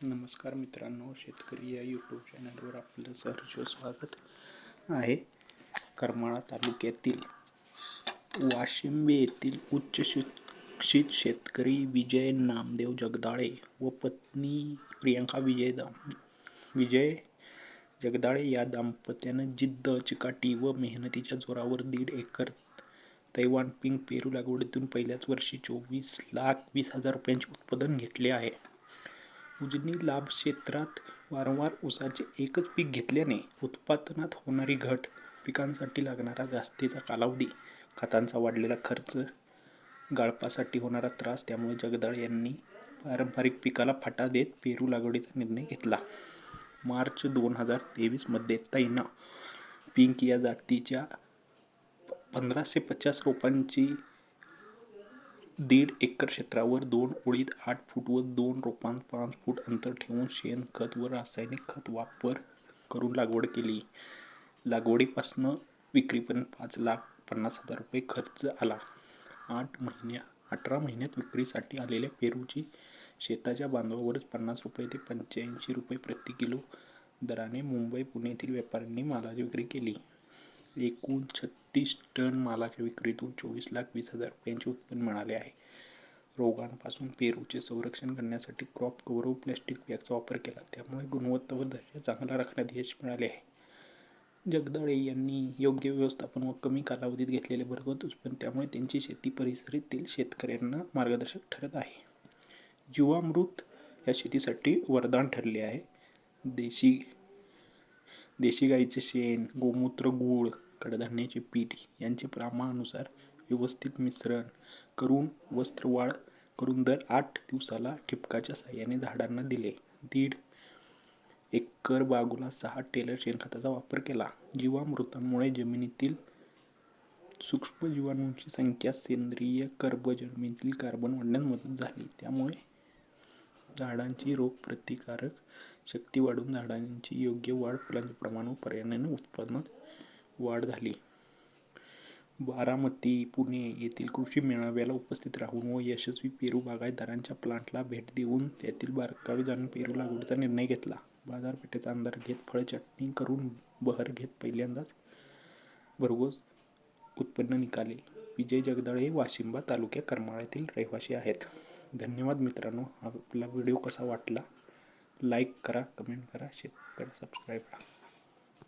नमस्कार मित्रांनो, शेतकरी या यूट्यूब चॅनलवर आपलं सहर्ष स्वागत आहे. करमाळा तालुक्यातील वाशिंबे येथील उच्च शिक्षित शेतकरी विजय नामदेव जगदाळे व पत्नी प्रियंका विजय जगदाळे या दाम्पत्यानं जिद्द, चिकाटी व मेहनतीच्या जोरावर 1.5 एकर तैवान पिंक पेरू लागवडीतून पहिल्याच वर्षी 24,20,000 रुपयांचे उत्पादन घेतले आहे. उजनी लाभ क्षेत्रात वारंवार ऊसाचे एकच पीक घेतल्याने उत्पादनात होणारी घट, पिकांसाठी लागणारा जास्तीचा कालावधी, खतांचा वाढलेला खर्च, गाळपासाठी होणारा त्रास त्यामुळे जगदाळे यांनी पारंपरिक पिकाला फाटा देत पेरू लागवडीचा निर्णय घेतला. मार्च 2023 मध्ये तैना पिंक या जातीच्या 1550 रोपांची 1.5 एकर क्षेत्रावर 2 ओळीत 8 फूट व 2 रोपांत 5 फूट अंतर ठेवून शेणखत व रासायनिक खत वापर करून लागवड केली. लागवडीपासून विक्रीपर्यंत 5,50,000 रुपये खर्च आला. 18 महिन्यात विक्रीसाठी आलेल्या पेरूची शेताच्या बांधावरच 50 रुपये ते 85 रुपये प्रति किलो दराने मुंबई, पुणे येथील व्यापाऱ्यांनी मालाची विक्री केली. एकूण 36 टन मालाच्या विक्रीतून 24,20,000 रुपयांचे उत्पन्न मिळाले आहे. रोगांपासून पेरूचे संरक्षण करण्यासाठी क्रॉप कव्हर व प्लॅस्टिक बॅगचा वापर केला, त्यामुळे गुणवत्ता व दर्जा चांगला राखण्यात यश मिळाले आहे. जगदाळे यांनी योग्य व्यवस्थापन व कमी कालावधीत घेतलेले भरघोस उत्पन्न त्यामुळे त्यांची शेती परिसरातील शेतकऱ्यांना मार्गदर्शक ठरत आहे. जीवामृत या शेतीसाठी वरदान ठरले आहे. देशी गाईचे शेण, गोमूत्र, गूळ, कडधान्याचे पीठ यांचे प्रमाणानुसार व्यवस्थित मिश्रण करून वस्त्रवाळ करून दर 8 दिवसाला ठिबकाच्या साहाय्याने झाडांना दिले. 1.5 एकर बागेला 6 टेलर शेणखताचा वापर केला. जीवामृतामुळे जमिनीतील सूक्ष्मजीवाणूंची संख्या, सेंद्रिय कर्ब जमिनीतील कार्बन वाढवण्यास मदत झाली. त्यामुळे झाडांची रोगप्रतिकारक शक्ती वाढून झाडांची योग्य वाढ, फुलांचे प्रमाण व पर्यायाने उत्पादनात वाढ झाली. बारामती, पुणे येथील कृषी मेळाव्याला उपस्थित राहून व यशस्वी पेरू बागायतदारांच्या प्लांटला भेट देऊन त्यातील बारकावे जाणून पेरू लागवडीचा निर्णय घेतला. बाजारपेठेचा अंदाज घेत, फळ छाटणी करून बहर घेत पहिल्यांदाच भरघोस उत्पन्न निघाले. विजय जगदाळे हे वाशिंबा तालुका करमाळा येथील रहिवासी आहेत. धन्यवाद मित्रांनो. आपला व्हिडिओ कसा वाटला? लाईक करा, कमेंट करा, शेअर करा, सबस्क्राईब करा.